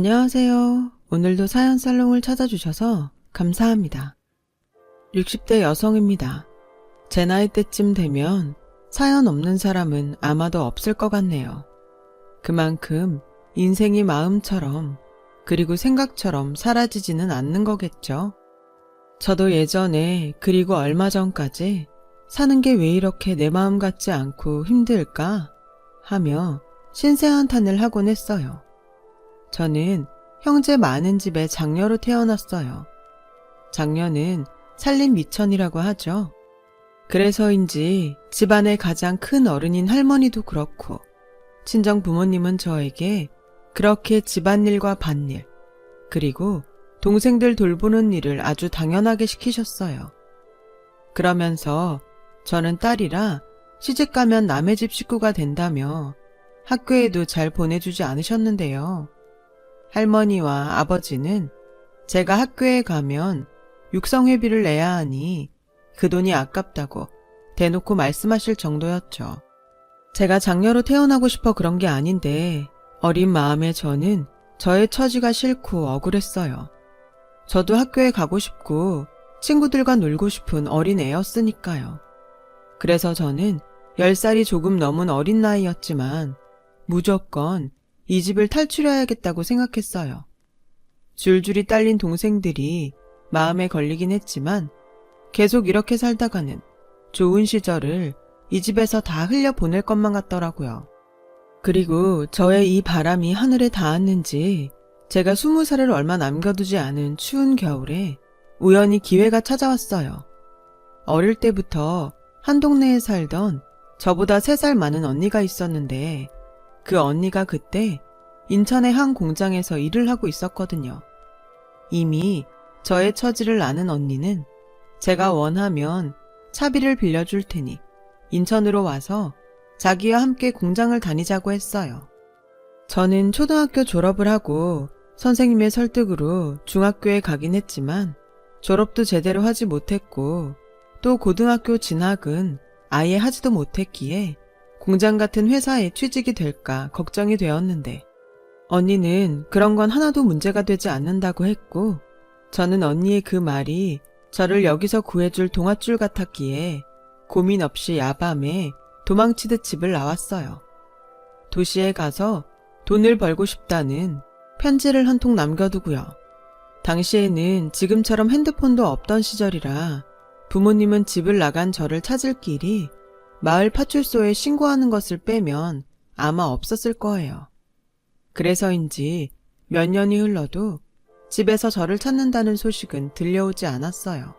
안녕하세요. 오늘도 사연 살롱을 찾아주셔서 감사합니다. 60대 여성입니다. 제 나이대쯤 되면 사연 없는 사람은 아마도 없을 것 같네요. 그만큼 인생이 마음처럼 그리고 생각처럼 사라지지는 않는 거겠죠. 저도 예전에 그리고 얼마 전까지 사는 게 왜 이렇게 내 마음 같지 않고 힘들까 하며 신세한탄을 하곤 했어요. 저는 형제 많은 집에 장녀로 태어났어요. 장녀는 살림 미천이라고 하죠. 그래서인지 집안의 가장 큰 어른인 할머니도 그렇고 친정 부모님은 저에게 그렇게 집안일과 밭일 그리고 동생들 돌보는 일을 아주 당연하게 시키셨어요. 그러면서 저는 딸이라 시집가면 남의 집 식구가 된다며 학교에도 잘 보내주지 않으셨는데요. 할머니와 아버지는 제가 학교에 가면 육성회비를 내야 하니 그 돈이 아깝다고 대놓고 말씀하실 정도였죠. 제가 장녀로 태어나고 싶어 그런 게 아닌데 어린 마음에 저는 저의 처지가 싫고 억울했어요. 저도 학교에 가고 싶고 친구들과 놀고 싶은 어린 애였으니까요. 그래서 저는 10살이 조금 넘은 어린 나이였지만 무조건 이 집을 탈출해야겠다고 생각했어요. 줄줄이 딸린 동생들이 마음에 걸리긴 했지만 계속 이렇게 살다가는 좋은 시절을 이 집에서 다 흘려보낼 것만 같더라고요. 그리고 저의 이 바람이 하늘에 닿았는지 제가 20살을 얼마 남겨두지 않은 추운 겨울에 우연히 기회가 찾아왔어요. 어릴 때부터 한 동네에 살던 저보다 3살 많은 언니가 있었는데 그 언니가 그때 인천의 한 공장에서 일을 하고 있었거든요. 이미 저의 처지를 아는 언니는 제가 원하면 차비를 빌려줄 테니 인천으로 와서 자기와 함께 공장을 다니자고 했어요. 저는 초등학교 졸업을 하고 선생님의 설득으로 중학교에 가긴 했지만 졸업도 제대로 하지 못했고 또 고등학교 진학은 아예 하지도 못했기에 공장 같은 회사에 취직이 될까 걱정이 되었는데 언니는 그런 건 하나도 문제가 되지 않는다고 했고 저는 언니의 그 말이 저를 여기서 구해줄 동아줄 같았기에 고민 없이 야밤에 도망치듯 집을 나왔어요. 도시에 가서 돈을 벌고 싶다는 편지를 한 통 남겨두고요. 당시에는 지금처럼 핸드폰도 없던 시절이라 부모님은 집을 나간 저를 찾을 길이 마을 파출소에 신고하는 것을 빼면 아마 없었을 거예요. 그래서인지 몇 년이 흘러도 집에서 저를 찾는다는 소식은 들려오지 않았어요.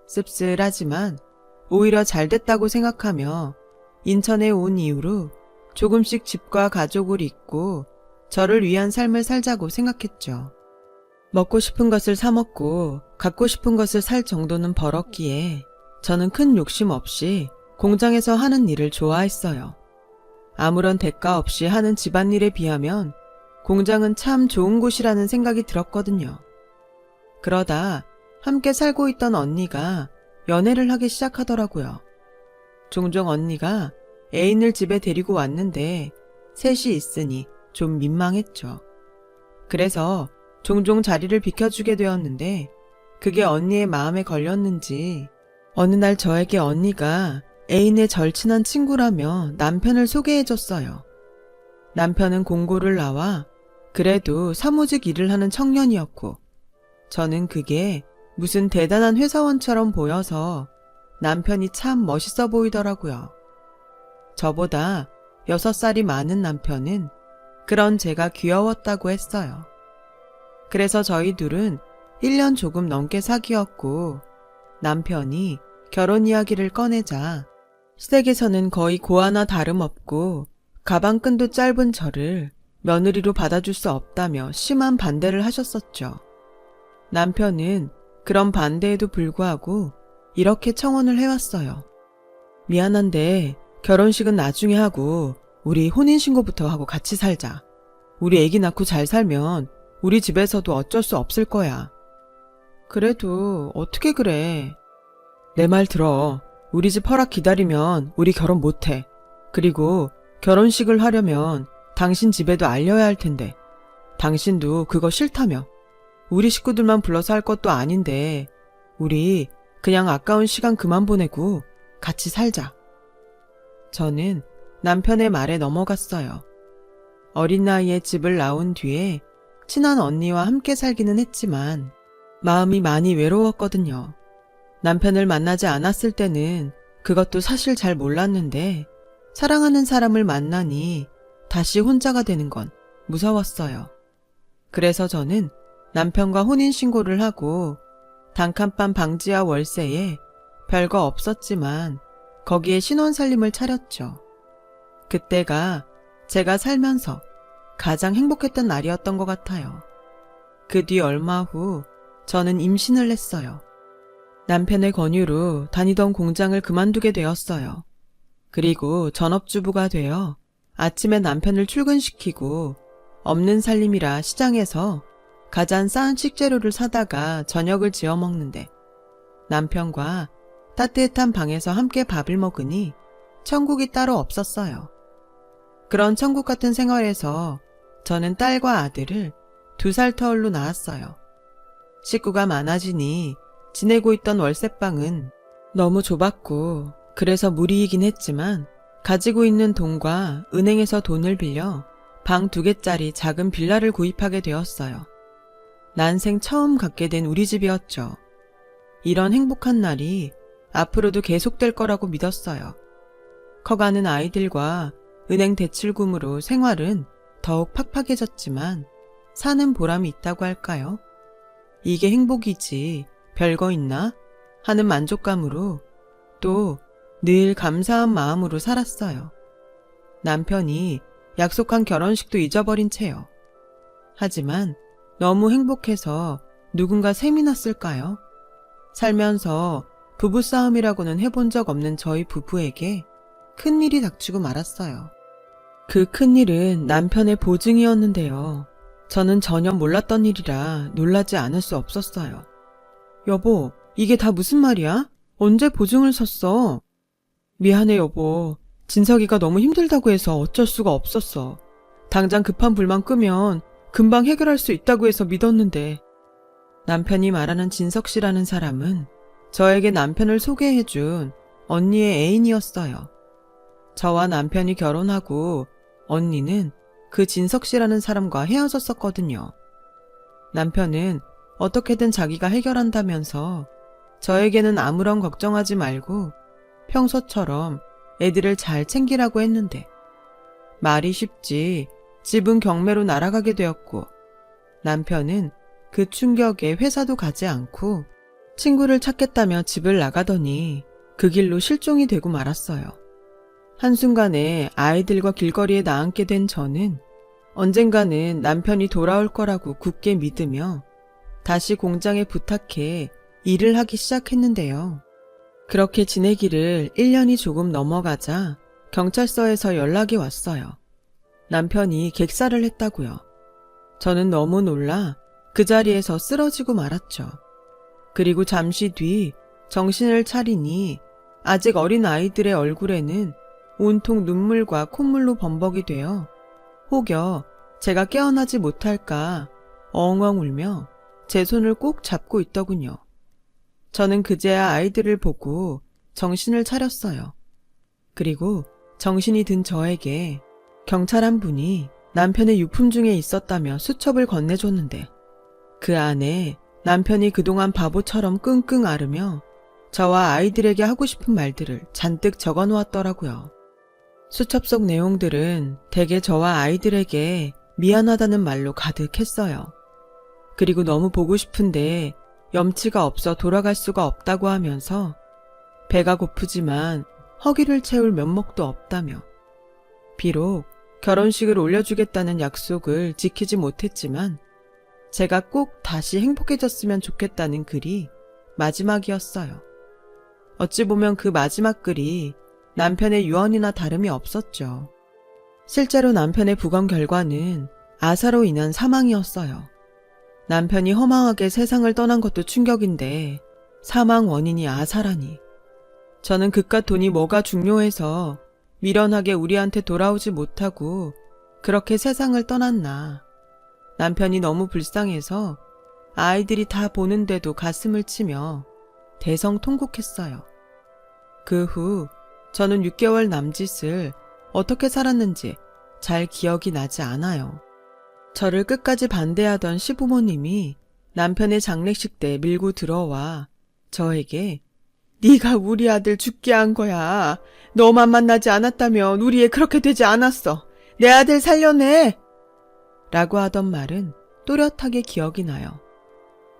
씁쓸하지만 오히려 잘 됐다고 생각하며 인천에 온 이후로 조금씩 집과 가족을 잇고 저를 위한 삶을 살자고 생각했죠. 먹고 싶은 것을 사 먹고 갖고 싶은 것을 살 정도는 벌었기에 저는 큰 욕심 없이 공장에서 하는 일을 좋아했어요. 아무런 대가 없이 하는 집안일에 비하면 공장은 참 좋은 곳이라는 생각이 들었거든요. 그러다 함께 살고 있던 언니가 연애를 하기 시작하더라고요. 종종 언니가 애인을 집에 데리고 왔는데 셋이 있으니 좀 민망했죠. 그래서 종종 자리를 비켜주게 되었는데 그게 언니의 마음에 걸렸는지 어느 날 저에게 언니가 애인의 절친한 친구라며 남편을 소개해줬어요. 남편은 공고를 나와 그래도 사무직 일을 하는 청년이었고 저는 그게 무슨 대단한 회사원처럼 보여서 남편이 참 멋있어 보이더라고요. 저보다 6살이 많은 남편은 그런 제가 귀여웠다고 했어요. 그래서 저희 둘은 1년 조금 넘게 사귀었고 남편이 결혼 이야기를 꺼내자 시댁에서는 거의 고아나 다름없고 가방끈도 짧은 저를 며느리로 받아줄 수 없다며 심한 반대를 하셨었죠. 남편은 그런 반대에도 불구하고 이렇게 청혼을 해왔어요. 미안한데 결혼식은 나중에 하고 우리 혼인신고부터 하고 같이 살자. 우리 애기 낳고 잘 살면 우리 집에서도 어쩔 수 없을 거야. 그래도 어떻게 그래. 내 말 들어. 우리 집 허락 기다리면 우리 결혼 못해. 그리고 결혼식을 하려면 당신 집에도 알려야 할 텐데 당신도 그거 싫다며. 우리 식구들만 불러서 할 것도 아닌데 우리 그냥 아까운 시간 그만 보내고 같이 살자. 저는 남편의 말에 넘어갔어요. 어린 나이에 집을 나온 뒤에 친한 언니와 함께 살기는 했지만 마음이 많이 외로웠거든요. 남편을 만나지 않았을 때는 그것도 사실 잘 몰랐는데 사랑하는 사람을 만나니 다시 혼자가 되는 건 무서웠어요. 그래서 저는 남편과 혼인신고를 하고 단칸방 방지와 월세에 별거 없었지만 거기에 신혼살림을 차렸죠. 그때가 제가 살면서 가장 행복했던 날이었던 것 같아요. 그 뒤 얼마 후 저는 임신을 했어요. 남편의 권유로 다니던 공장을 그만두게 되었어요. 그리고 전업주부가 되어 아침에 남편을 출근시키고 없는 살림이라 시장에서 가장 싼 식재료를 사다가 저녁을 지어 먹는데 남편과 따뜻한 방에서 함께 밥을 먹으니 천국이 따로 없었어요. 그런 천국 같은 생활에서 저는 딸과 아들을 2살 터울로 낳았어요. 식구가 많아지니 지내고 있던 월세방은 너무 좁았고 그래서 무리이긴 했지만 가지고 있는 돈과 은행에서 돈을 빌려 방 2개짜리 작은 빌라를 구입하게 되었어요. 난생 처음 갖게 된 우리 집이었죠. 이런 행복한 날이 앞으로도 계속될 거라고 믿었어요. 커가는 아이들과 은행 대출금으로 생활은 더욱 팍팍해졌지만 사는 보람이 있다고 할까요? 이게 행복이지 별거 있나? 하는 만족감으로 또 늘 감사한 마음으로 살았어요. 남편이 약속한 결혼식도 잊어버린 채요. 하지만 너무 행복해서 누군가 셈이 났을까요? 살면서 부부싸움이라고는 해본 적 없는 저희 부부에게 큰일이 닥치고 말았어요. 그 큰일은 남편의 보증이었는데요. 저는 전혀 몰랐던 일이라 놀라지 않을 수 없었어요. 여보, 이게 다 무슨 말이야? 언제 보증을 섰어? 미안해 여보. 진석이가 너무 힘들다고 해서 어쩔 수가 없었어. 당장 급한 불만 끄면 금방 해결할 수 있다고 해서 믿었는데. 남편이 말하는 진석 씨라는 사람은 저에게 남편을 소개해준 언니의 애인이었어요. 저와 남편이 결혼하고 언니는 그 진석 씨라는 사람과 헤어졌었거든요. 남편은 어떻게든 자기가 해결한다면서 저에게는 아무런 걱정하지 말고 평소처럼 애들을 잘 챙기라고 했는데 말이 쉽지 집은 경매로 날아가게 되었고 남편은 그 충격에 회사도 가지 않고 친구를 찾겠다며 집을 나가더니 그 길로 실종이 되고 말았어요. 한순간에 아이들과 길거리에 나앉게 된 저는 언젠가는 남편이 돌아올 거라고 굳게 믿으며 다시 공장에 부탁해 일을 하기 시작했는데요. 그렇게 지내기를 1년이 조금 넘어가자 경찰서에서 연락이 왔어요. 남편이 객사를 했다고요. 저는 너무 놀라 그 자리에서 쓰러지고 말았죠. 그리고 잠시 뒤 정신을 차리니 아직 어린 아이들의 얼굴에는 온통 눈물과 콧물로 범벅이 되어 혹여 제가 깨어나지 못할까 엉엉 울며 제 손을 꼭 잡고 있더군요. 저는 그제야 아이들을 보고 정신을 차렸어요. 그리고 정신이 든 저에게 경찰 한 분이 남편의 유품 중에 있었다며 수첩을 건네줬는데 그 안에 남편이 그동안 바보처럼 끙끙 앓으며 저와 아이들에게 하고 싶은 말들을 잔뜩 적어놓았더라고요. 수첩 속 내용들은 대개 저와 아이들에게 미안하다는 말로 가득했어요. 그리고 너무 보고 싶은데 염치가 없어 돌아갈 수가 없다고 하면서 배가 고프지만 허기를 채울 면목도 없다며 비록 결혼식을 올려주겠다는 약속을 지키지 못했지만 제가 꼭 다시 행복해졌으면 좋겠다는 글이 마지막이었어요. 어찌 보면 그 마지막 글이 남편의 유언이나 다름이 없었죠. 실제로 남편의 부검 결과는 아사로 인한 사망이었어요. 남편이 허망하게 세상을 떠난 것도 충격인데 사망 원인이 아사라니. 저는 그깟 돈이 뭐가 중요해서 미련하게 우리한테 돌아오지 못하고 그렇게 세상을 떠났나. 남편이 너무 불쌍해서 아이들이 다 보는데도 가슴을 치며 대성통곡했어요. 그 후 저는 6개월 남짓을 어떻게 살았는지 잘 기억이 나지 않아요. 저를 끝까지 반대하던 시부모님이 남편의 장례식 때 밀고 들어와 저에게 네가 우리 아들 죽게 한 거야. 너만 만나지 않았다면 우리 애 그렇게 되지 않았어. 내 아들 살려내! 라고 하던 말은 또렷하게 기억이 나요.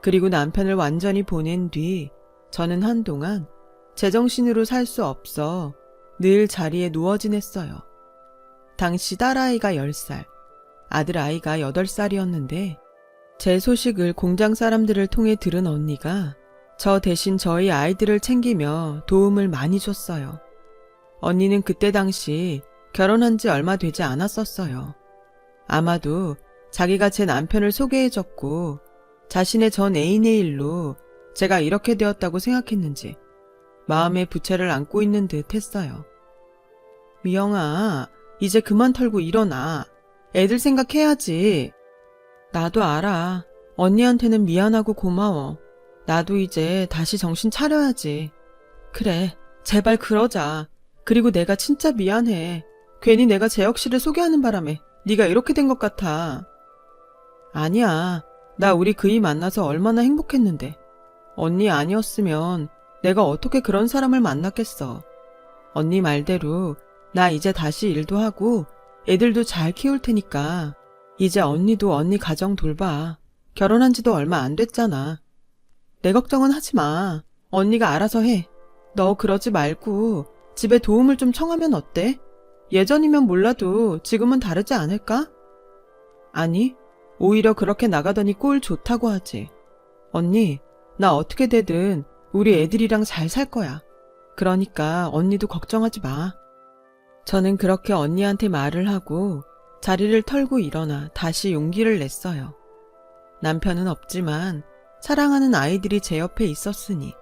그리고 남편을 완전히 보낸 뒤 저는 한동안 제정신으로 살 수 없어 늘 자리에 누워 지냈어요. 당시 딸아이가 10살, 아들아이가 8살이었는데 제 소식을 공장 사람들을 통해 들은 언니가 저 대신 저희 아이들을 챙기며 도움을 많이 줬어요. 언니는 그때 당시 결혼한 지 얼마 되지 않았었어요. 아마도 자기가 제 남편을 소개해줬고 자신의 전 애인의 일로 제가 이렇게 되었다고 생각했는지 마음에 부채를 안고 있는 듯 했어요. 미영아, 이제 그만 털고 일어나. 애들 생각해야지. 나도 알아. 언니한테는 미안하고 고마워. 나도 이제 다시 정신 차려야지. 그래, 제발 그러자. 그리고 내가 진짜 미안해. 괜히 내가 재혁 씨를 소개하는 바람에 네가 이렇게 된 것 같아. 아니야. 나 우리 그이 만나서 얼마나 행복했는데. 언니 아니었으면 내가 어떻게 그런 사람을 만났겠어. 언니 말대로 나 이제 다시 일도 하고 애들도 잘 키울 테니까 이제 언니도 언니 가정 돌봐. 결혼한 지도 얼마 안 됐잖아. 내 걱정은 하지 마. 언니가 알아서 해. 너 그러지 말고 집에 도움을 좀 청하면 어때? 예전이면 몰라도 지금은 다르지 않을까? 아니, 오히려 그렇게 나가더니 꼴 좋다고 하지. 언니, 나 어떻게 되든 우리 애들이랑 잘 살 거야. 그러니까 언니도 걱정하지 마. 저는 그렇게 언니한테 말을 하고 자리를 털고 일어나 다시 용기를 냈어요. 남편은 없지만 사랑하는 아이들이 제 옆에 있었으니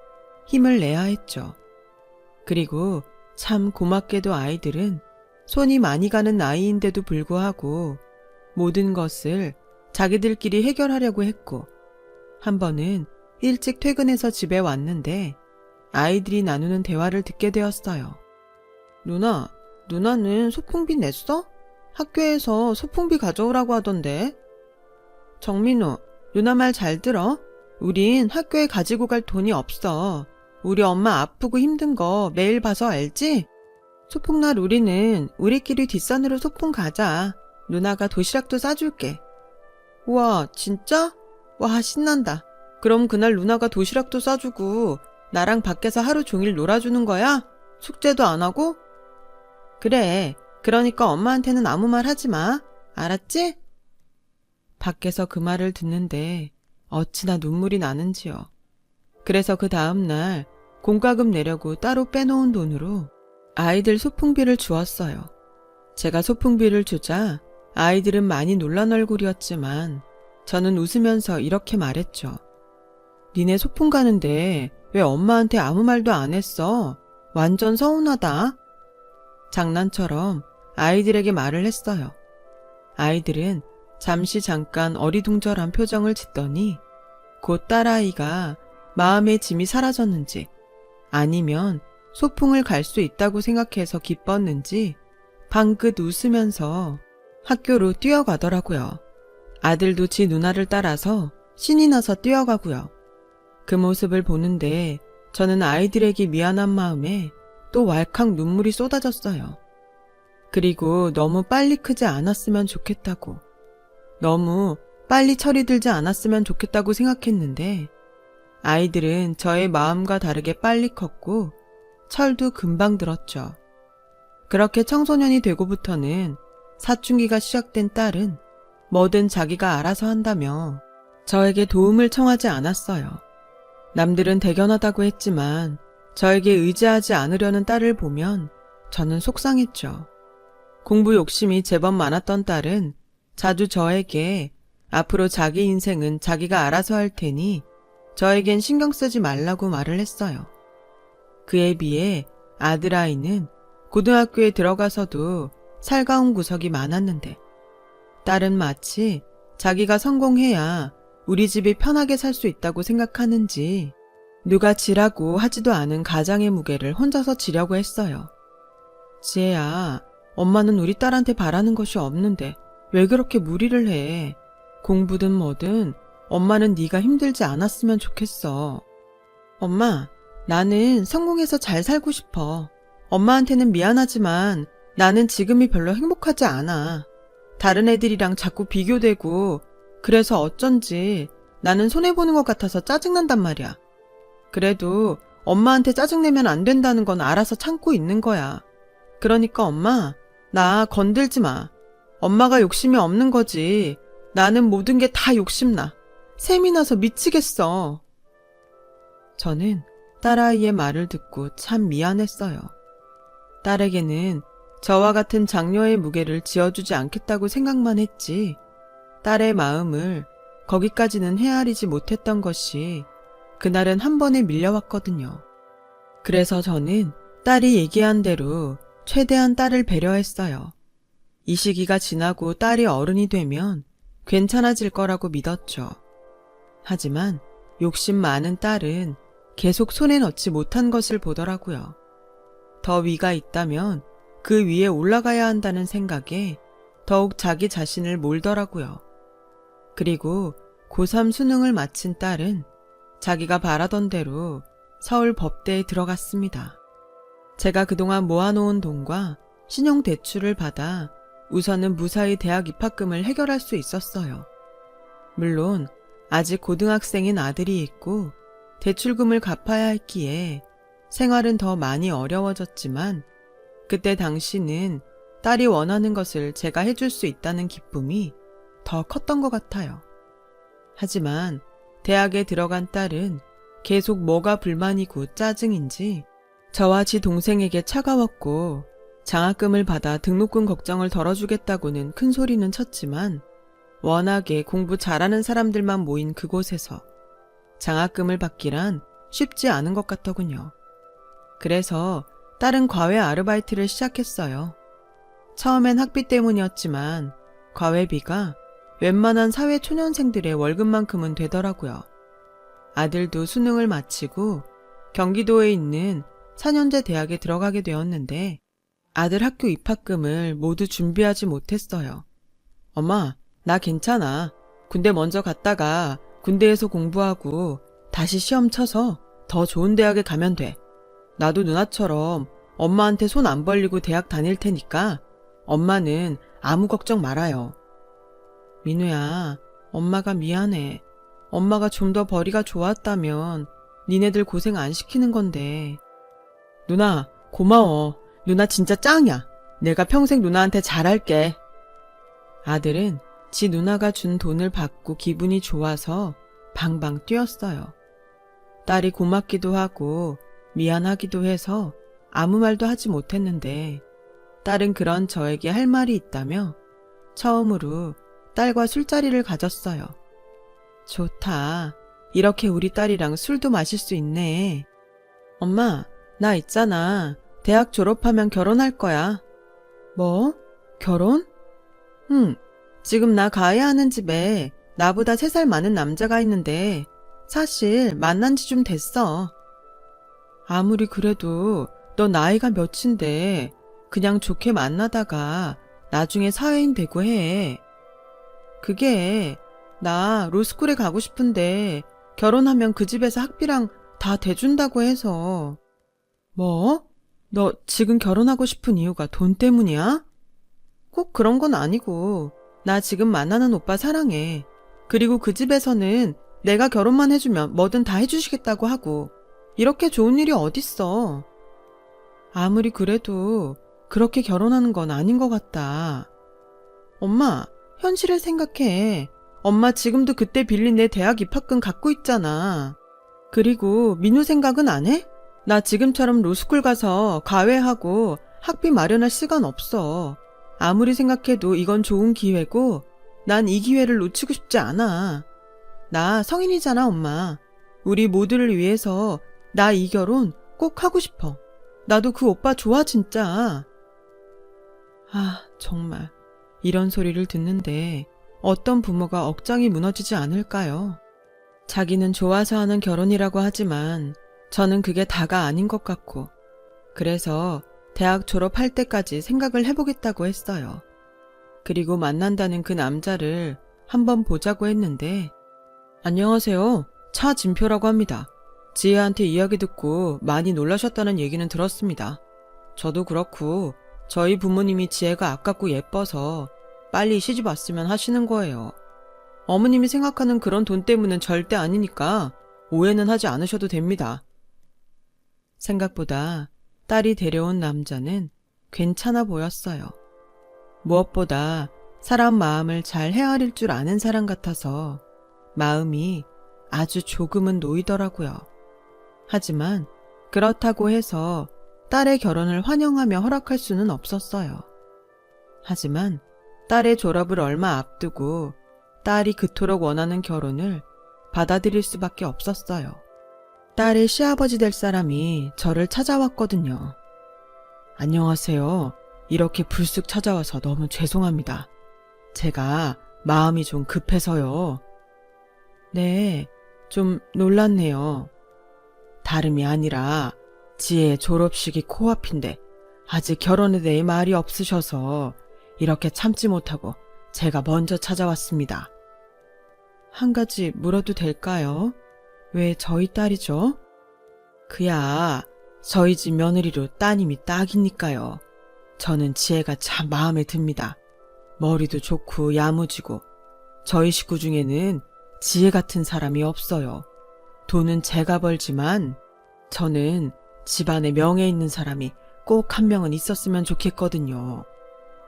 힘을 내야 했죠. 그리고 참 고맙게도 아이들은 손이 많이 가는 나이인데도 불구하고 모든 것을 자기들끼리 해결하려고 했고 한 번은 일찍 퇴근해서 집에 왔는데 아이들이 나누는 대화를 듣게 되었어요. 누나는 소풍비 냈어? 학교에서 소풍비 가져오라고 하던데. 정민우, 누나 말 잘 들어. 우린 학교에 가지고 갈 돈이 없어. 우리 엄마 아프고 힘든 거 매일 봐서 알지? 소풍날 우리는 우리끼리 뒷산으로 소풍 가자. 누나가 도시락도 싸줄게. 우와, 진짜? 와, 신난다. 그럼 그날 누나가 도시락도 싸주고 나랑 밖에서 하루 종일 놀아주는 거야? 숙제도 안 하고? 그래. 그러니까 엄마한테는 아무 말 하지 마. 알았지? 밖에서 그 말을 듣는데 어찌나 눈물이 나는지요. 그래서 그 다음날 공과금 내려고 따로 빼놓은 돈으로 아이들 소풍비를 주었어요. 제가 소풍비를 주자 아이들은 많이 놀란 얼굴이었지만 저는 웃으면서 이렇게 말했죠. 니네 소풍 가는데 왜 엄마한테 아무 말도 안 했어? 완전 서운하다. 장난처럼 아이들에게 말을 했어요. 아이들은 잠깐 어리둥절한 표정을 짓더니 곧 딸아이가 마음의 짐이 사라졌는지 아니면 소풍을 갈 수 있다고 생각해서 기뻤는지 방긋 웃으면서 학교로 뛰어가더라고요. 아들도 지 누나를 따라서 신이 나서 뛰어가고요. 그 모습을 보는데 저는 아이들에게 미안한 마음에 또 왈칵 눈물이 쏟아졌어요. 그리고 너무 빨리 크지 않았으면 좋겠다고, 너무 빨리 철이 들지 않았으면 좋겠다고 생각했는데 아이들은 저의 마음과 다르게 빨리 컸고 철도 금방 들었죠. 그렇게 청소년이 되고부터는 사춘기가 시작된 딸은 뭐든 자기가 알아서 한다며 저에게 도움을 청하지 않았어요. 남들은 대견하다고 했지만 저에게 의지하지 않으려는 딸을 보면 저는 속상했죠. 공부 욕심이 제법 많았던 딸은 자주 저에게 앞으로 자기 인생은 자기가 알아서 할 테니 저에겐 신경 쓰지 말라고 말을 했어요. 그에 비해 아들아이는 고등학교에 들어가서도 살가운 구석이 많았는데 딸은 마치 자기가 성공해야 우리 집이 편하게 살 수 있다고 생각하는지 누가 지라고 하지도 않은 가장의 무게를 혼자서 지려고 했어요. 지혜야, 엄마는 우리 딸한테 바라는 것이 없는데 왜 그렇게 무리를 해? 공부든 뭐든 엄마는 네가 힘들지 않았으면 좋겠어. 엄마, 나는 성공해서 잘 살고 싶어. 엄마한테는 미안하지만 나는 지금이 별로 행복하지 않아. 다른 애들이랑 자꾸 비교되고 그래서 어쩐지 나는 손해보는 것 같아서 짜증난단 말이야. 그래도 엄마한테 짜증내면 안 된다는 건 알아서 참고 있는 거야. 그러니까 엄마, 나 건들지 마. 엄마가 욕심이 없는 거지. 나는 모든 게 다 욕심나. 셈이 나서 미치겠어. 저는 딸아이의 말을 듣고 참 미안했어요. 딸에게는 저와 같은 장녀의 무게를 지어주지 않겠다고 생각만 했지, 딸의 마음을 거기까지는 헤아리지 못했던 것이 그날은 한 번에 밀려왔거든요. 그래서 저는 딸이 얘기한 대로 최대한 딸을 배려했어요. 이 시기가 지나고 딸이 어른이 되면 괜찮아질 거라고 믿었죠. 하지만 욕심 많은 딸은 계속 손에 넣지 못한 것을 보더라고요. 더 위가 있다면 그 위에 올라가야 한다는 생각에 더욱 자기 자신을 몰더라고요. 그리고 고3 수능을 마친 딸은 자기가 바라던 대로 서울 법대에 들어갔습니다. 제가 그동안 모아놓은 돈과 신용대출을 받아 우선은 무사히 대학 입학금을 해결할 수 있었어요. 물론 아직 고등학생인 아들이 있고 대출금을 갚아야 했기에 생활은 더 많이 어려워졌지만 그때 당시는 딸이 원하는 것을 제가 해줄 수 있다는 기쁨이 더 컸던 것 같아요. 하지만 대학에 들어간 딸은 계속 뭐가 불만이고 짜증인지 저와 지 동생에게 차가웠고 장학금을 받아 등록금 걱정을 덜어주겠다고는 큰 소리는 쳤지만 워낙에 공부 잘하는 사람들만 모인 그곳에서 장학금을 받기란 쉽지 않은 것 같더군요. 그래서 딸은 과외 아르바이트를 시작했어요. 처음엔 학비 때문이었지만 과외비가 웬만한 사회 초년생들의 월급만큼은 되더라고요. 아들도 수능을 마치고 경기도에 있는 4년제 대학에 들어가게 되었는데 아들 학교 입학금을 모두 준비하지 못했어요. 엄마, 나 괜찮아. 군대 먼저 갔다가 군대에서 공부하고 다시 시험 쳐서 더 좋은 대학에 가면 돼. 나도 누나처럼 엄마한테 손 안 벌리고 대학 다닐 테니까 엄마는 아무 걱정 말아요. 민우야, 엄마가 미안해. 엄마가 좀 더 벌이가 좋았다면 니네들 고생 안 시키는 건데. 누나, 고마워. 누나 진짜 짱이야. 내가 평생 누나한테 잘할게. 아들은 지 누나가 준 돈을 받고 기분이 좋아서 방방 뛰었어요. 딸이 고맙기도 하고 미안하기도 해서 아무 말도 하지 못했는데 딸은 그런 저에게 할 말이 있다며 처음으로 딸과 술자리를 가졌어요. 좋다. 이렇게 우리 딸이랑 술도 마실 수 있네. 엄마, 나 있잖아. 대학 졸업하면 결혼할 거야. 뭐? 결혼? 응. 지금 나 가야 하는 집에 나보다 3살 많은 남자가 있는데 사실 만난 지 좀 됐어. 아무리 그래도 너 나이가 몇인데 그냥 좋게 만나다가 나중에 사회인 되고 해. 그게 나 로스쿨에 가고 싶은데 결혼하면 그 집에서 학비랑 다 대준다고 해서. 뭐? 너 지금 결혼하고 싶은 이유가 돈 때문이야? 꼭 그런 건 아니고 나 지금 만나는 오빠 사랑해. 그리고 그 집에서는 내가 결혼만 해주면 뭐든 다 해주시겠다고 하고 이렇게 좋은 일이 어딨어. 아무리 그래도 그렇게 결혼하는 건 아닌 것 같다. 엄마, 현실을 생각해. 엄마 지금도 그때 빌린 내 대학 입학금 갖고 있잖아. 그리고 민우 생각은 안 해? 나 지금처럼 로스쿨 가서 과외하고 학비 마련할 시간 없어. 아무리 생각해도 이건 좋은 기회고 난 이 기회를 놓치고 싶지 않아. 나 성인이잖아, 엄마. 우리 모두를 위해서 나 이 결혼 꼭 하고 싶어. 나도 그 오빠 좋아, 진짜. 아, 정말. 이런 소리를 듣는데 어떤 부모가 억장이 무너지지 않을까요? 자기는 좋아서 하는 결혼이라고 하지만 저는 그게 다가 아닌 것 같고, 그래서 대학 졸업할 때까지 생각을 해보겠다고 했어요. 그리고 만난다는 그 남자를 한번 보자고 했는데, 안녕하세요. 차진표라고 합니다. 지혜한테 이야기 듣고 많이 놀라셨다는 얘기는 들었습니다. 저도 그렇고 저희 부모님이 지혜가 아깝고 예뻐서 빨리 시집 왔으면 하시는 거예요. 어머님이 생각하는 그런 돈 때문은 절대 아니니까 오해는 하지 않으셔도 됩니다. 생각보다 딸이 데려온 남자는 괜찮아 보였어요. 무엇보다 사람 마음을 잘 헤아릴 줄 아는 사람 같아서 마음이 아주 조금은 놓이더라고요. 하지만 그렇다고 해서 딸의 결혼을 환영하며 허락할 수는 없었어요. 하지만 딸의 졸업을 얼마 앞두고 딸이 그토록 원하는 결혼을 받아들일 수밖에 없었어요. 딸의 시아버지 될 사람이 저를 찾아왔거든요. 안녕하세요. 이렇게 불쑥 찾아와서 너무 죄송합니다. 제가 마음이 좀 급해서요. 네, 좀 놀랐네요. 다름이 아니라 지혜의 졸업식이 코앞인데 아직 결혼에 대해 말이 없으셔서 이렇게 참지 못하고 제가 먼저 찾아왔습니다. 한 가지 물어도 될까요? 왜 저희 딸이죠? 그야 저희 집 며느리로 따님이 딱이니까요. 저는 지혜가 참 마음에 듭니다. 머리도 좋고 야무지고 저희 식구 중에는 지혜 같은 사람이 없어요. 돈은 제가 벌지만 저는 집안에 명예 있는 사람이 꼭 한 명은 있었으면 좋겠거든요.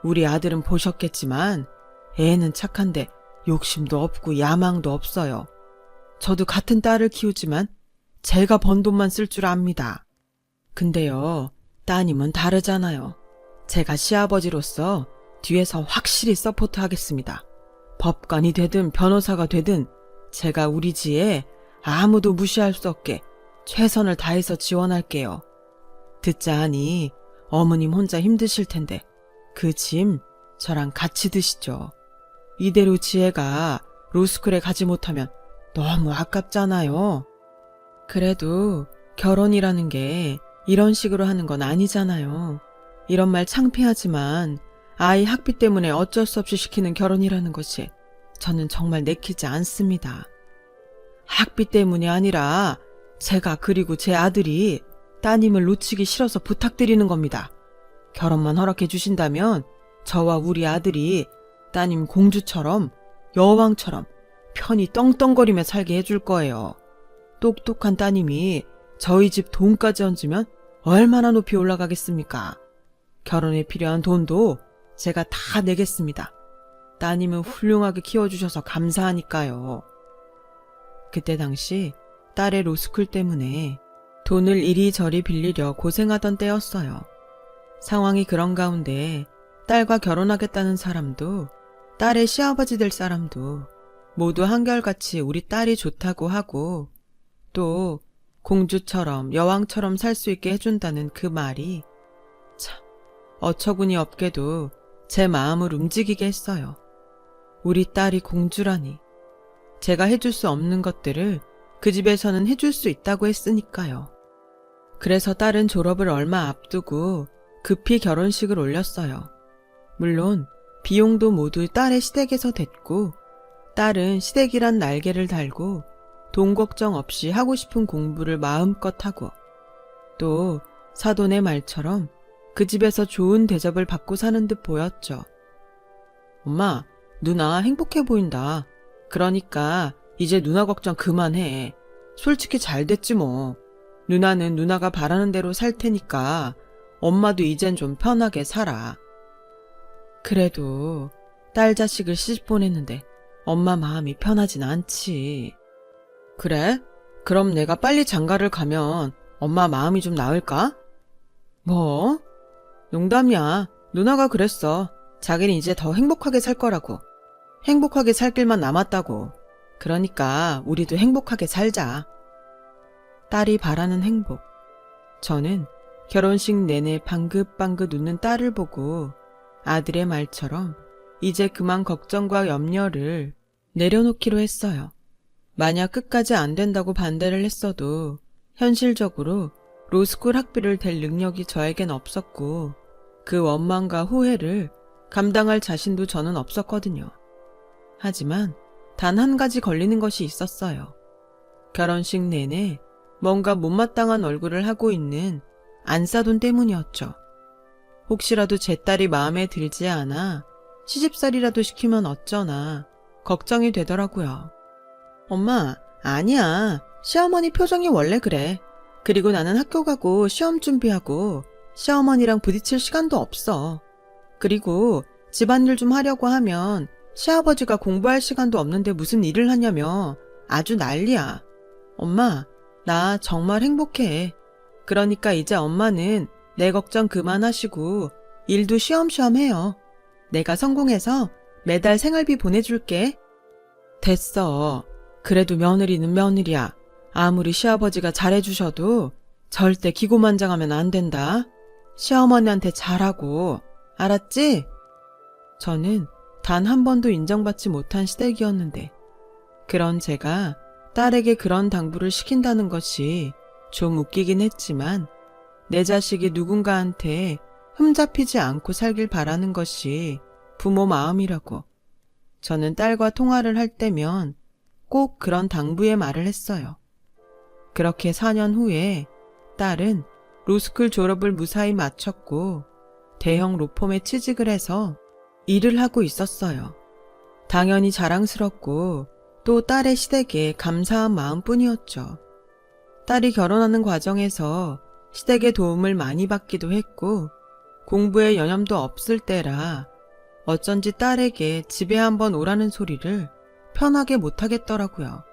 우리 아들은 보셨겠지만 애는 착한데 욕심도 없고 야망도 없어요. 저도 같은 딸을 키우지만 제가 번 돈만 쓸 줄 압니다. 근데요, 따님은 다르잖아요. 제가 시아버지로서 뒤에서 확실히 서포트하겠습니다. 법관이 되든 변호사가 되든 제가 우리 지에 아무도 무시할 수 없게 최선을 다해서 지원할게요. 듣자 하니 어머님 혼자 힘드실 텐데 그 짐 저랑 같이 드시죠. 이대로 지혜가 로스쿨에 가지 못하면 너무 아깝잖아요. 그래도 결혼이라는 게 이런 식으로 하는 건 아니잖아요. 이런 말 창피하지만 아이 학비 때문에 어쩔 수 없이 시키는 결혼이라는 것이 저는 정말 내키지 않습니다. 학비 때문이 아니라 제가 그리고 제 아들이 따님을 놓치기 싫어서 부탁드리는 겁니다. 결혼만 허락해 주신다면 저와 우리 아들이 따님 공주처럼 여왕처럼 편히 떵떵거리며 살게 해줄 거예요. 똑똑한 따님이 저희 집 돈까지 얹으면 얼마나 높이 올라가겠습니까? 결혼에 필요한 돈도 제가 다 내겠습니다. 따님은 훌륭하게 키워주셔서 감사하니까요. 그때 당시 딸의 로스쿨 때문에 돈을 이리저리 빌리려 고생하던 때였어요. 상황이 그런 가운데 딸과 결혼하겠다는 사람도 딸의 시아버지 될 사람도 모두 한결같이 우리 딸이 좋다고 하고 또 공주처럼 여왕처럼 살 수 있게 해준다는 그 말이 참 어처구니 없게도 제 마음을 움직이게 했어요. 우리 딸이 공주라니. 제가 해줄 수 없는 것들을 그 집에서는 해줄 수 있다고 했으니까요. 그래서 딸은 졸업을 얼마 앞두고 급히 결혼식을 올렸어요. 물론 비용도 모두 딸의 시댁에서 댔고 딸은 시댁이란 날개를 달고 돈 걱정 없이 하고 싶은 공부를 마음껏 하고 또 사돈의 말처럼 그 집에서 좋은 대접을 받고 사는 듯 보였죠. 엄마, 누나 행복해 보인다. 그러니까 이제 누나 걱정 그만해. 솔직히 잘 됐지 뭐. 누나는 누나가 바라는 대로 살 테니까 엄마도 이젠 좀 편하게 살아. 그래도 딸 자식을 시집 보냈는데 엄마 마음이 편하진 않지. 그래? 그럼 내가 빨리 장가를 가면 엄마 마음이 좀 나을까? 뭐? 농담이야. 누나가 그랬어. 자기는 이제 더 행복하게 살 거라고. 행복하게 살 길만 남았다고. 그러니까 우리도 행복하게 살자. 딸이 바라는 행복. 저는 결혼식 내내 방긋방긋 웃는 딸을 보고 아들의 말처럼 이제 그만 걱정과 염려를 내려놓기로 했어요. 만약 끝까지 안 된다고 반대를 했어도 현실적으로 로스쿨 학비를 댈 능력이 저에겐 없었고 그 원망과 후회를 감당할 자신도 저는 없었거든요. 하지만 단 한 가지 걸리는 것이 있었어요. 결혼식 내내 뭔가 못마땅한 얼굴을 하고 있는 안싸돈 때문이었죠. 혹시라도 제 딸이 마음에 들지 않아 시집살이라도 시키면 어쩌나 걱정이 되더라고요. 엄마, 아니야. 시어머니 표정이 원래 그래. 그리고 나는 학교 가고 시험 준비하고 시어머니랑 부딪힐 시간도 없어. 그리고 집안일 좀 하려고 하면 시아버지가 공부할 시간도 없는데 무슨 일을 하냐며 아주 난리야. 엄마, 나 정말 행복해. 그러니까 이제 엄마는 내 걱정 그만하시고 일도 쉬엄쉬엄 해요. 내가 성공해서 매달 생활비 보내줄게. 됐어. 그래도 며느리는 며느리야. 아무리 시아버지가 잘해주셔도 절대 기고만장하면 안 된다. 시어머니한테 잘하고, 알았지? 저는 단 한 번도 인정받지 못한 시댁이었는데 그런 제가 딸에게 그런 당부를 시킨다는 것이 좀 웃기긴 했지만 내 자식이 누군가한테 흠잡히지 않고 살길 바라는 것이 부모 마음이라고 저는 딸과 통화를 할 때면 꼭 그런 당부의 말을 했어요. 그렇게 4년 후에 딸은 로스쿨 졸업을 무사히 마쳤고 대형 로펌에 취직을 해서 일을 하고 있었어요. 당연히 자랑스럽고 또 딸의 시댁에 감사한 마음뿐이었죠. 딸이 결혼하는 과정에서 시댁의 도움을 많이 받기도 했고 공부에 여념도 없을 때라 어쩐지 딸에게 집에 한번 오라는 소리를 편하게 못하겠더라고요.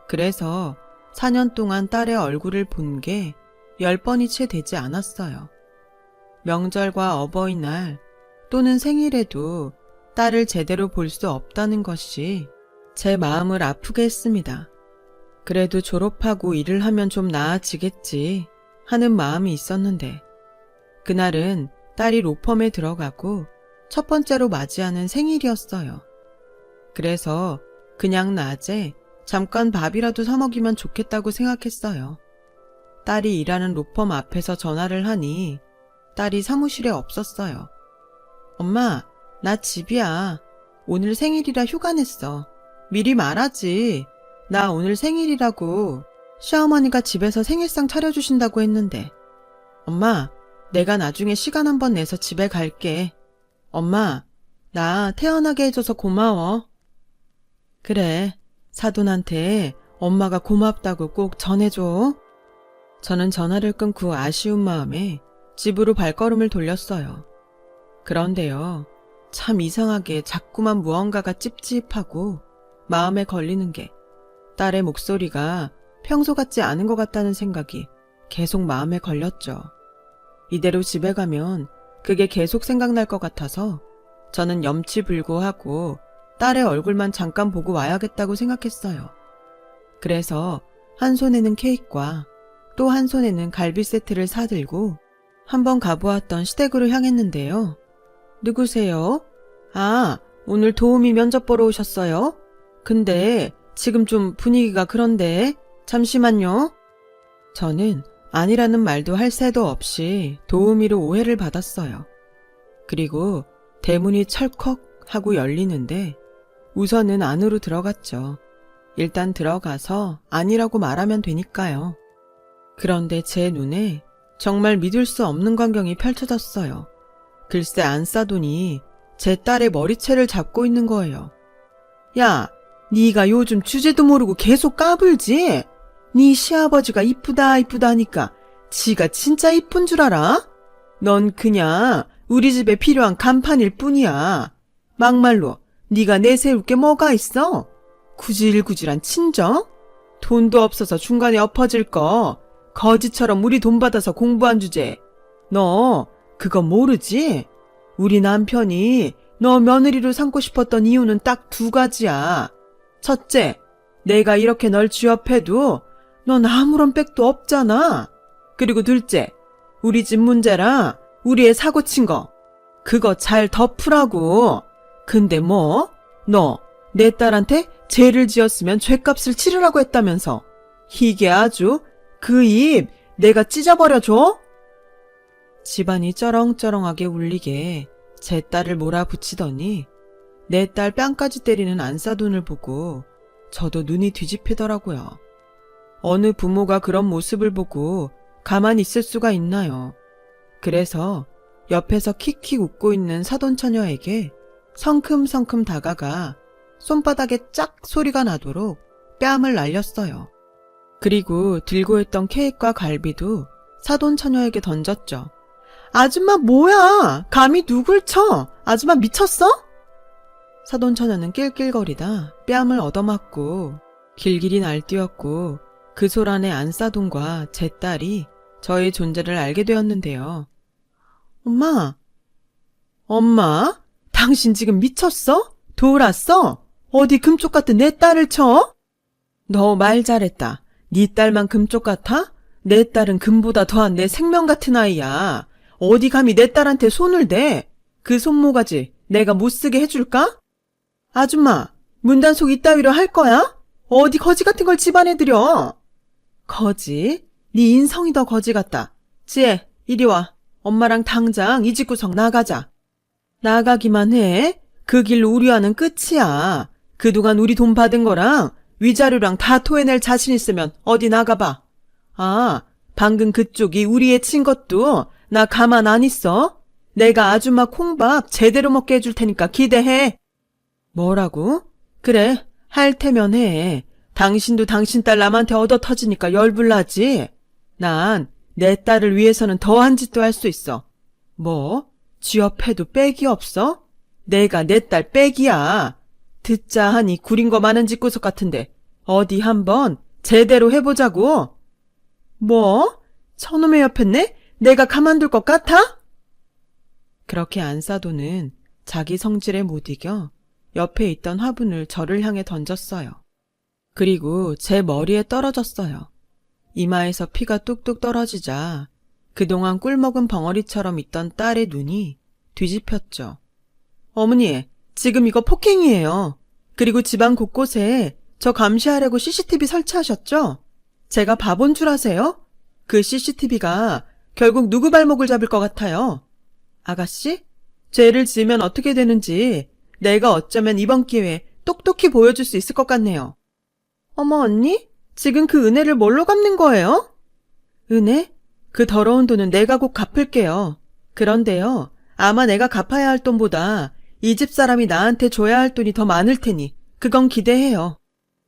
그래서 4년 동안 딸의 얼굴을 본 게 10번이 채 되지 않았어요. 명절과 어버이날 또는 생일에도 딸을 제대로 볼 수 없다는 것이 제 마음을 아프게 했습니다. 그래도 졸업하고 일을 하면 좀 나아지겠지 하는 마음이 있었는데 그날은 딸이 로펌에 들어가고 첫 번째로 맞이하는 생일이었어요. 그래서 그냥 낮에 잠깐 밥이라도 사 먹이면 좋겠다고 생각했어요. 딸이 일하는 로펌 앞에서 전화를 하니 딸이 사무실에 없었어요. 엄마, 나 집이야. 오늘 생일이라 휴가 냈어. 미리 말하지. 나 오늘 생일이라고. 시어머니가 집에서 생일상 차려주신다고 했는데. 엄마, 내가 나중에 시간 한번 내서 집에 갈게. 엄마, 나 태어나게 해줘서 고마워. 그래, 사돈한테 엄마가 고맙다고 꼭 전해줘. 저는 전화를 끊고 아쉬운 마음에 집으로 발걸음을 돌렸어요. 그런데요, 참 이상하게 자꾸만 무언가가 찝찝하고 마음에 걸리는 게 딸의 목소리가 평소 같지 않은 것 같다는 생각이 계속 마음에 걸렸죠. 이대로 집에 가면 그게 계속 생각날 것 같아서 저는 염치불고하고 딸의 얼굴만 잠깐 보고 와야겠다고 생각했어요. 그래서 한 손에는 케이크와 또 한 손에는 갈비 세트를 사들고 한번 가보았던 시댁으로 향했는데요. 누구세요? 아, 오늘 도우미 면접 보러 오셨어요? 근데 지금 좀 분위기가 그런데 잠시만요. 저는 아니라는 말도 할 새도 없이 도우미로 오해를 받았어요. 그리고 대문이 철컥 하고 열리는데 우선은 안으로 들어갔죠. 일단 들어가서 아니라고 말하면 되니까요. 그런데 제 눈에 정말 믿을 수 없는 광경이 펼쳐졌어요. 글쎄 안싸돈이 제 딸의 머리채를 잡고 있는 거예요. 야, 네가 요즘 주제도 모르고 계속 까불지? 네 시아버지가 이쁘다 이쁘다 하니까 지가 진짜 이쁜 줄 알아? 넌 그냥 우리 집에 필요한 간판일 뿐이야. 막말로 네가 내세울 게 뭐가 있어? 구질구질한 친정? 돈도 없어서 중간에 엎어질 거 거지처럼 우리 돈 받아서 공부한 주제. 너 그거 모르지? 우리 남편이 너 며느리로 삼고 싶었던 이유는 딱 2가지야. 첫째, 내가 이렇게 널 취업해도 넌 아무런 백도 없잖아. 그리고 둘째, 우리 집 문제라 우리 애 사고 친 거. 그거 잘 덮으라고. 근데 뭐? 너 내 딸한테 죄를 지었으면 죄값을 치르라고 했다면서. 이게 아주 그 입 내가 찢어버려줘? 집안이 쩌렁쩌렁하게 울리게 제 딸을 몰아붙이더니 내 딸 뺨까지 때리는 안사돈을 보고 저도 눈이 뒤집히더라고요. 어느 부모가 그런 모습을 보고 가만히 있을 수가 있나요? 그래서 옆에서 킥킥 웃고 있는 사돈처녀에게 성큼성큼 다가가 손바닥에 짝 소리가 나도록 뺨을 날렸어요. 그리고 들고 있던 케이크와 갈비도 사돈처녀에게 던졌죠. 아줌마 뭐야? 감히 누굴 쳐? 아줌마 미쳤어? 사돈처녀는 낄낄거리다 뺨을 얻어맞고 길길이 날뛰었고 그 소란에 안사돈과 제 딸이 저의 존재를 알게 되었는데요. 엄마? 당신 지금 미쳤어? 돌았어? 어디 금쪽 같은 내 딸을 쳐? 너 말 잘했다. 네 딸만 금쪽 같아? 내 딸은 금보다 더한 내 생명 같은 아이야. 어디 감히 내 딸한테 손을 대? 그 손모가지 내가 못쓰게 해줄까? 아줌마, 문단속 이따위로 할 거야? 어디 거지 같은 걸 집안에 들여? 거지? 네 인성이 더 거지 같다. 지혜, 이리 와. 엄마랑 당장 이 집구석 나가자. 나가기만 해? 그 길로 우리와는 끝이야. 그동안 우리 돈 받은 거랑 위자료랑 다 토해낼 자신 있으면 어디 나가봐. 아, 방금 그쪽이 우리 애 친 것도 나 가만 안 있어. 내가 아줌마 콩밥 제대로 먹게 해줄 테니까 기대해. 뭐라고? 그래, 할 테면 해. 당신도 당신 딸 남한테 얻어 터지니까 열불나지. 난 내 딸을 위해서는 더한 짓도 할 수 있어. 뭐? 쥐 옆에도 빽이 없어? 내가 내 딸 빽이야. 듣자 하니 구린 거 많은 집구석 같은데 어디 한번 제대로 해보자고. 뭐? 저놈의 옆했네? 내가 가만둘 것 같아? 그렇게 안사돈은 자기 성질에 못 이겨 옆에 있던 화분을 저를 향해 던졌어요. 그리고 제 머리에 떨어졌어요. 이마에서 피가 뚝뚝 떨어지자 그동안 꿀먹은 벙어리처럼 있던 딸의 눈이 뒤집혔죠. 어머니, 지금 이거 폭행이에요. 그리고 집안 곳곳에 저 감시하려고 CCTV 설치하셨죠? 제가 바본 줄 아세요? 그 CCTV가 결국 누구 발목을 잡을 것 같아요? 아가씨? 죄를 지으면 어떻게 되는지 내가 어쩌면 이번 기회에 똑똑히 보여줄 수 있을 것 같네요. 어머 언니? 지금 그 은혜를 뭘로 갚는 거예요? 은혜? 그 더러운 돈은 내가 곧 갚을게요. 그런데요, 아마 내가 갚아야 할 돈보다 이 집 사람이 나한테 줘야 할 돈이 더 많을 테니 그건 기대해요.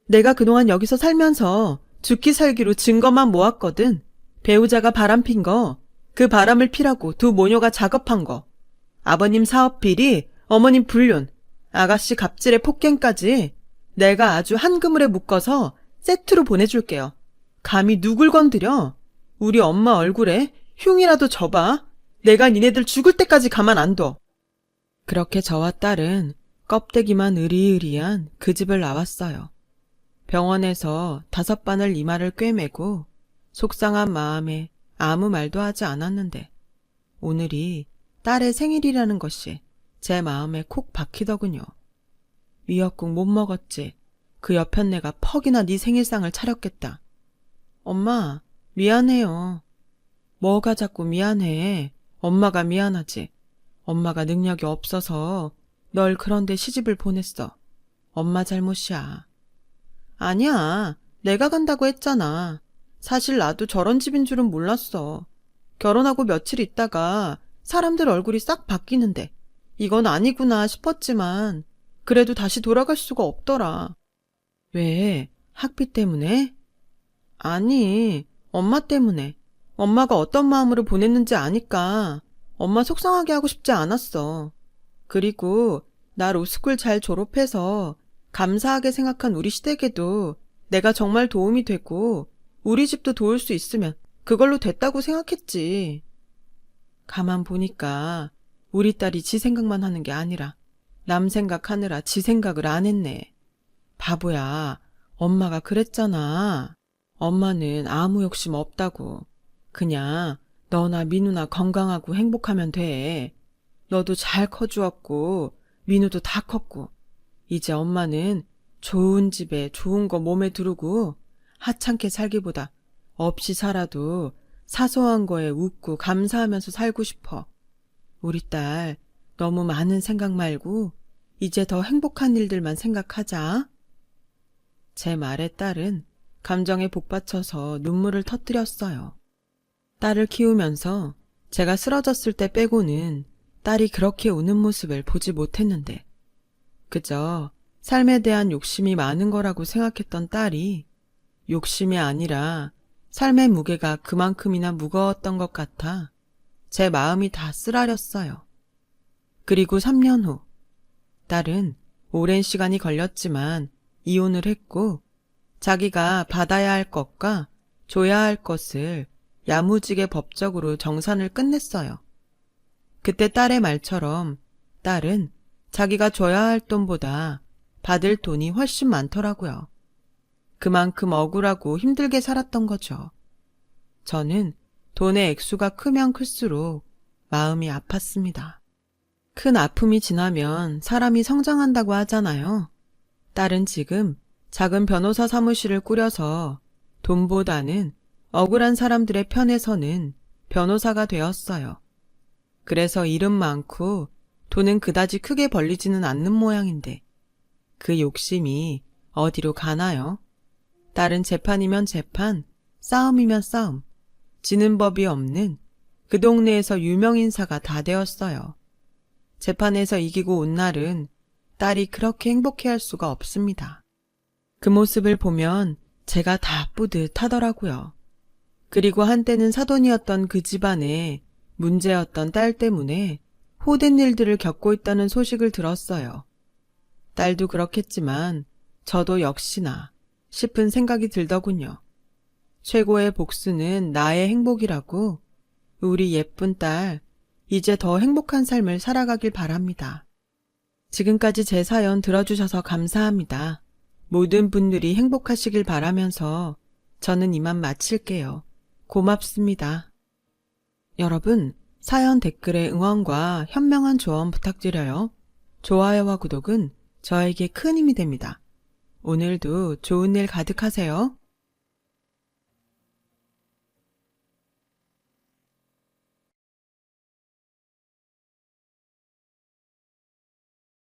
내가 그동안 여기서 살면서 죽기 살기로 증거만 모았거든. 배우자가 바람핀 거, 그 바람을 피라고 두 모녀가 작업한 거, 아버님 사업 비리, 어머님 불륜, 아가씨 갑질의 폭행까지 내가 아주 한 그물에 묶어서 세트로 보내줄게요. 감히 누굴 건드려? 우리 엄마 얼굴에 흉이라도 줘봐. 내가 니네들 죽을 때까지 가만 안 둬. 그렇게 저와 딸은 껍데기만 으리으리한 그 집을 나왔어요. 병원에서 5바늘 이마를 꿰매고 속상한 마음에 아무 말도 하지 않았는데 오늘이 딸의 생일이라는 것이 제 마음에 콕 박히더군요. 미역국 못 먹었지. 그 여편네가 퍽이나 네 생일상을 차렸겠다. 엄마, 미안해요. 뭐가 자꾸 미안해. 엄마가 미안하지. 엄마가 능력이 없어서 널 그런데 시집을 보냈어. 엄마 잘못이야. 아니야. 내가 간다고 했잖아. 사실 나도 저런 집인 줄은 몰랐어. 결혼하고 며칠 있다가 사람들 얼굴이 싹 바뀌는데 이건 아니구나 싶었지만 그래도 다시 돌아갈 수가 없더라. 왜? 학비 때문에? 아니, 엄마 때문에. 엄마가 어떤 마음으로 보냈는지 아니까 엄마 속상하게 하고 싶지 않았어. 그리고 나 로스쿨 잘 졸업해서 감사하게 생각한 우리 시댁에도 내가 정말 도움이 되고 우리 집도 도울 수 있으면 그걸로 됐다고 생각했지. 가만 보니까 우리 딸이 지 생각만 하는 게 아니라 남 생각하느라 지 생각을 안 했네. 바보야, 엄마가 그랬잖아. 엄마는 아무 욕심 없다고. 그냥 너나 민우나 건강하고 행복하면 돼. 너도 잘 커주었고 민우도 다 컸고, 이제 엄마는 좋은 집에 좋은 거 몸에 두르고 하찮게 살기보다 없이 살아도 사소한 거에 웃고 감사하면서 살고 싶어. 우리 딸 너무 많은 생각 말고 이제 더 행복한 일들만 생각하자. 제 말에 딸은 감정에 복받쳐서 눈물을 터뜨렸어요. 딸을 키우면서 제가 쓰러졌을 때 빼고는 딸이 그렇게 우는 모습을 보지 못했는데 그저 삶에 대한 욕심이 많은 거라고 생각했던 딸이 욕심이 아니라 삶의 무게가 그만큼이나 무거웠던 것 같아 제 마음이 다 쓰라렸어요. 그리고 3년 후 딸은 오랜 시간이 걸렸지만 이혼을 했고 자기가 받아야 할 것과 줘야 할 것을 야무지게 법적으로 정산을 끝냈어요. 그때 딸의 말처럼 딸은 자기가 줘야 할 돈보다 받을 돈이 훨씬 많더라고요. 그만큼 억울하고 힘들게 살았던 거죠. 저는 돈의 액수가 크면 클수록 마음이 아팠습니다. 큰 아픔이 지나면 사람이 성장한다고 하잖아요. 딸은 지금 작은 변호사 사무실을 꾸려서 돈보다는 억울한 사람들의 편에 서는 변호사가 되었어요. 그래서 일은 많고 돈은 그다지 크게 벌리지는 않는 모양인데 그 욕심이 어디로 가나요? 딸은 재판이면 재판, 싸움이면 싸움, 지는 법이 없는 그 동네에서 유명인사가 다 되었어요. 재판에서 이기고 온 날은 딸이 그렇게 행복해할 수가 없습니다. 그 모습을 보면 제가 다 뿌듯하더라고요. 그리고 한때는 사돈이었던 그 집안에 문제였던 딸 때문에 호된 일들을 겪고 있다는 소식을 들었어요. 딸도 그렇겠지만 저도 역시나 싶은 생각이 들더군요. 최고의 복수는 나의 행복이라고 우리 예쁜 딸 이제 더 행복한 삶을 살아가길 바랍니다. 지금까지 제 사연 들어주셔서 감사합니다. 모든 분들이 행복하시길 바라면서 저는 이만 마칠게요. 고맙습니다. 여러분, 사연 댓글에 응원과 현명한 조언 부탁드려요. 좋아요와 구독은 저에게 큰 힘이 됩니다. 오늘도 좋은 일 가득하세요.